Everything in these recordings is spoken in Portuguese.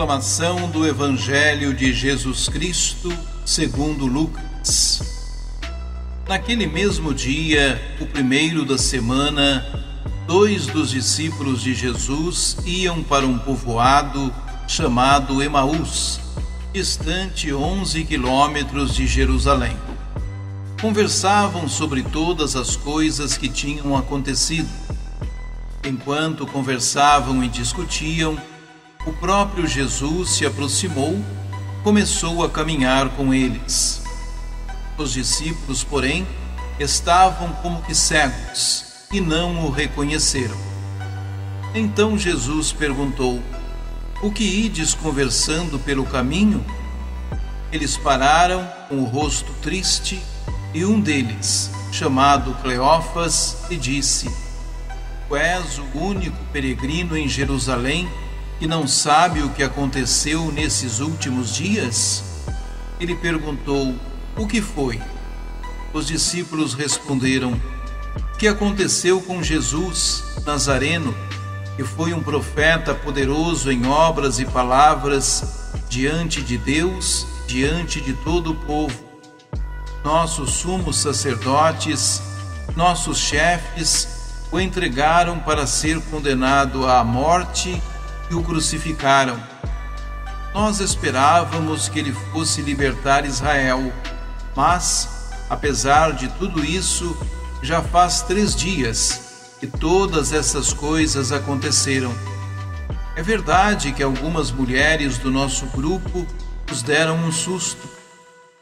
Proclamação do Evangelho de Jesus Cristo, segundo Lucas. Naquele mesmo dia, o primeiro da semana, 2 dos discípulos de Jesus iam para um povoado chamado Emaús, distante 11 quilômetros de Jerusalém. Conversavam sobre todas as coisas que tinham acontecido. Enquanto conversavam e discutiam, o próprio Jesus se aproximou, começou a caminhar com eles. Os discípulos, porém, estavam como que cegos e não o reconheceram. Então Jesus perguntou: "O que ides conversando pelo caminho?" Eles pararam com o rosto triste e um deles, chamado Cleófas, lhe disse: "Tu és o único peregrino em Jerusalém que não sabe o que aconteceu nesses últimos dias?" Ele perguntou: "O que foi?" Os discípulos responderam: "O que aconteceu com Jesus Nazareno, que foi um profeta poderoso em obras e palavras diante de Deus, diante de todo o povo. Nossos sumos sacerdotes, nossos chefes, o entregaram para ser condenado à morte e o crucificaram. Nós esperávamos que ele fosse libertar Israel, mas, apesar de tudo isso, já faz 3 dias que todas essas coisas aconteceram. É verdade que algumas mulheres do nosso grupo nos deram um susto.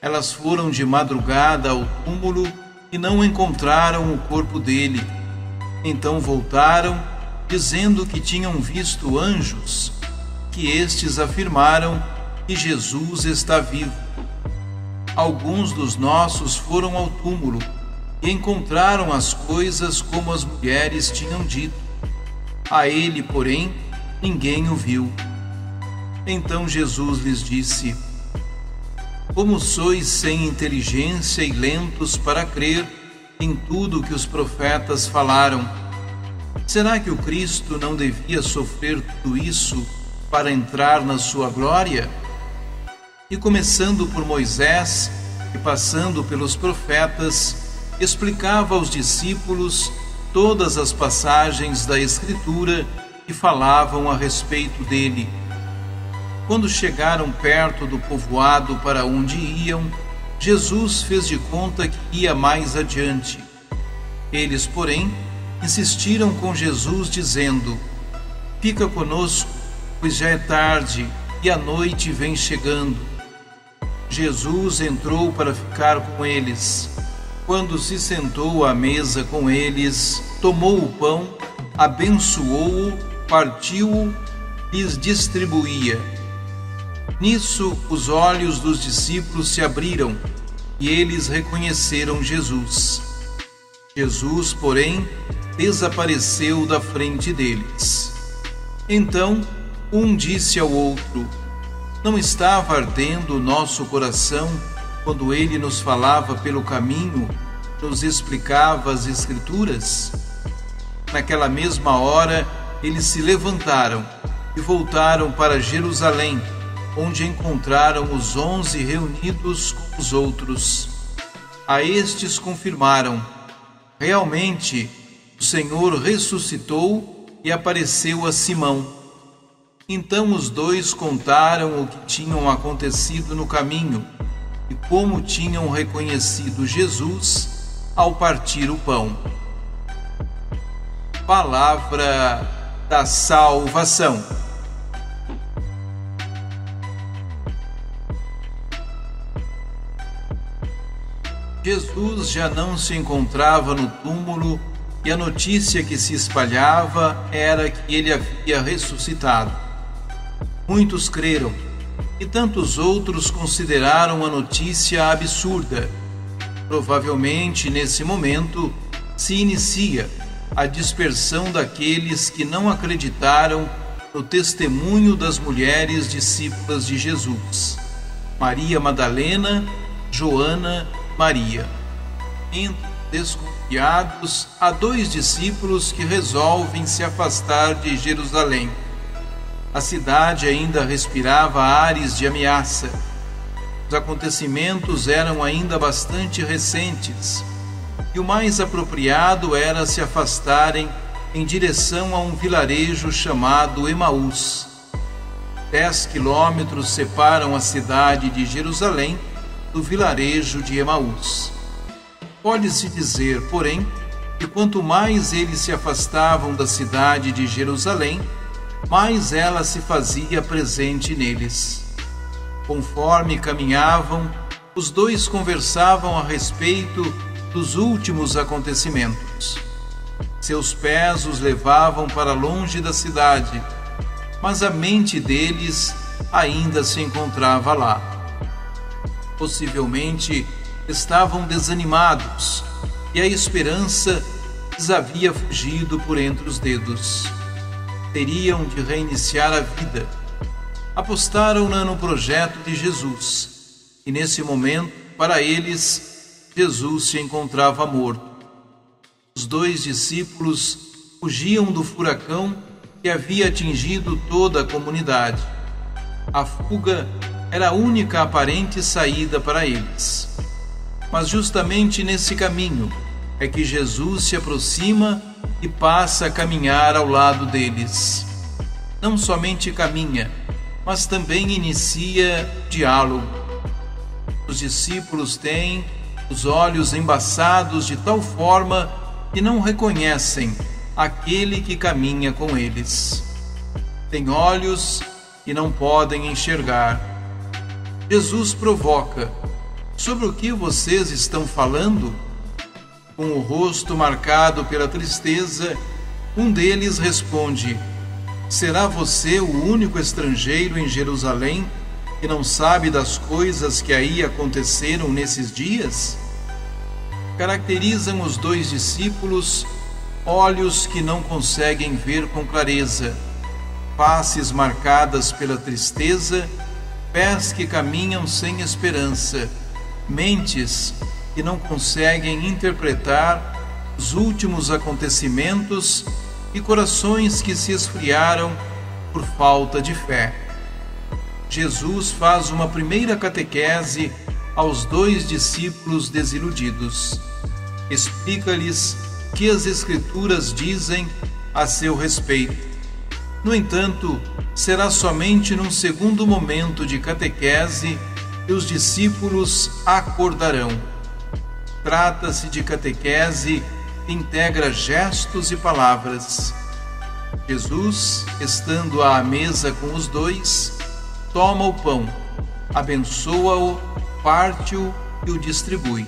Elas foram de madrugada ao túmulo e não encontraram o corpo dele. Então voltaram, dizendo que tinham visto anjos, que estes afirmaram que Jesus está vivo. Alguns dos nossos foram ao túmulo e encontraram as coisas como as mulheres tinham dito. A ele, porém, ninguém o viu." Então Jesus lhes disse: "Como sois sem inteligência e lentos para crer em tudo que os profetas falaram? Será que o Cristo não devia sofrer tudo isso para entrar na sua glória? E começando por Moisés e passando pelos profetas, explicava aos discípulos todas as passagens da Escritura que falavam a respeito dele. Quando chegaram perto do povoado para onde iam, Jesus fez de conta que ia mais adiante. Eles, porém, insistiram com Jesus, dizendo: "Fica conosco, pois já é tarde e a noite vem chegando." Jesus entrou para ficar com eles. Quando se sentou à mesa com eles, tomou o pão, abençoou-o, partiu-o, lhes distribuía. Nisso, os olhos dos discípulos se abriram e eles reconheceram Jesus. Jesus, porém, desapareceu da frente deles. Então, um disse ao outro: "Não estava ardendo o nosso coração quando ele nos falava pelo caminho, nos explicava as Escrituras?" Naquela mesma hora, eles se levantaram e voltaram para Jerusalém, onde encontraram os 11 reunidos com os outros. A estes confirmaram: "Realmente, o Senhor ressuscitou e apareceu a Simão." Então os 2 contaram o que tinham acontecido no caminho e como tinham reconhecido Jesus ao partir o pão. Palavra da salvação. Jesus já não se encontrava no túmulo e a notícia que se espalhava era que ele havia ressuscitado. Muitos creram e tantos outros consideraram a notícia absurda. Provavelmente, nesse momento, se inicia a dispersão daqueles que não acreditaram no testemunho das mulheres discípulas de Jesus: Maria Madalena, Joana, Maria. Entre desconfiados, há 2 discípulos que resolvem se afastar de Jerusalém. a cidade ainda respirava ares de ameaça. Os acontecimentos eram ainda bastante recentes, e o mais apropriado era se afastarem em direção a um vilarejo chamado Emaús. 10 quilômetros separam a cidade de Jerusalém do vilarejo de Emaús. Pode-se dizer, porém, que quanto mais eles se afastavam da cidade de Jerusalém, mais ela se fazia presente neles. Conforme caminhavam, os dois conversavam a respeito dos últimos acontecimentos. Seus pés os levavam para longe da cidade, mas a mente deles ainda se encontrava lá. Possivelmente estavam desanimados e a esperança lhes havia fugido por entre os dedos. Teriam de reiniciar a vida. Apostaram-na no projeto de Jesus, e nesse momento, para eles, Jesus se encontrava morto. Os dois discípulos fugiam do furacão que havia atingido toda a comunidade. A fuga era a única aparente saída para eles. Mas justamente nesse caminho é que Jesus se aproxima e passa a caminhar ao lado deles. Não somente caminha, mas também inicia diálogo. Os discípulos têm os olhos embaçados de tal forma que não reconhecem aquele que caminha com eles. Têm olhos e não podem enxergar. Jesus provoca: sobre o que vocês estão falando? Com o rosto marcado pela tristeza, um deles responde: será você o único estrangeiro em Jerusalém que não sabe das coisas que aí aconteceram nesses dias? Caracterizam os dois discípulos olhos que não conseguem ver com clareza, faces marcadas pela tristeza, pés que caminham sem esperança, mentes que não conseguem interpretar os últimos acontecimentos e corações que se esfriaram por falta de fé. Jesus faz uma primeira catequese aos dois discípulos desiludidos. Explica-lhes o que as Escrituras dizem a seu respeito. No entanto, será somente num segundo momento de catequese que os discípulos acordarão. Trata-se de catequese que integra gestos e palavras. Jesus, estando à mesa com os dois, toma o pão, abençoa-o, parte-o e o distribui.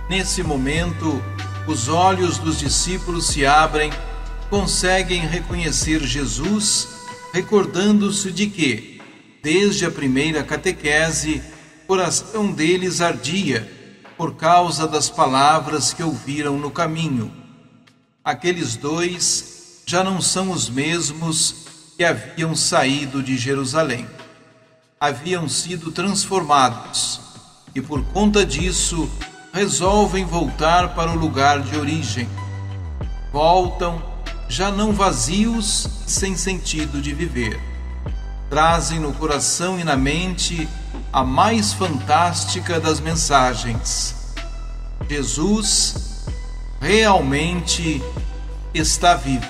Nesse momento, os olhos dos discípulos se abrem, conseguem reconhecer Jesus, recordando-se de que, desde a primeira catequese, o coração deles ardia por causa das palavras que ouviram no caminho. Aqueles dois já não são os mesmos que haviam saído de Jerusalém. Haviam sido transformados e, por conta disso, resolvem voltar para o lugar de origem. Voltam, já não vazios, sem sentido de viver. Trazem no coração e na mente a mais fantástica das mensagens: Jesus realmente está vivo.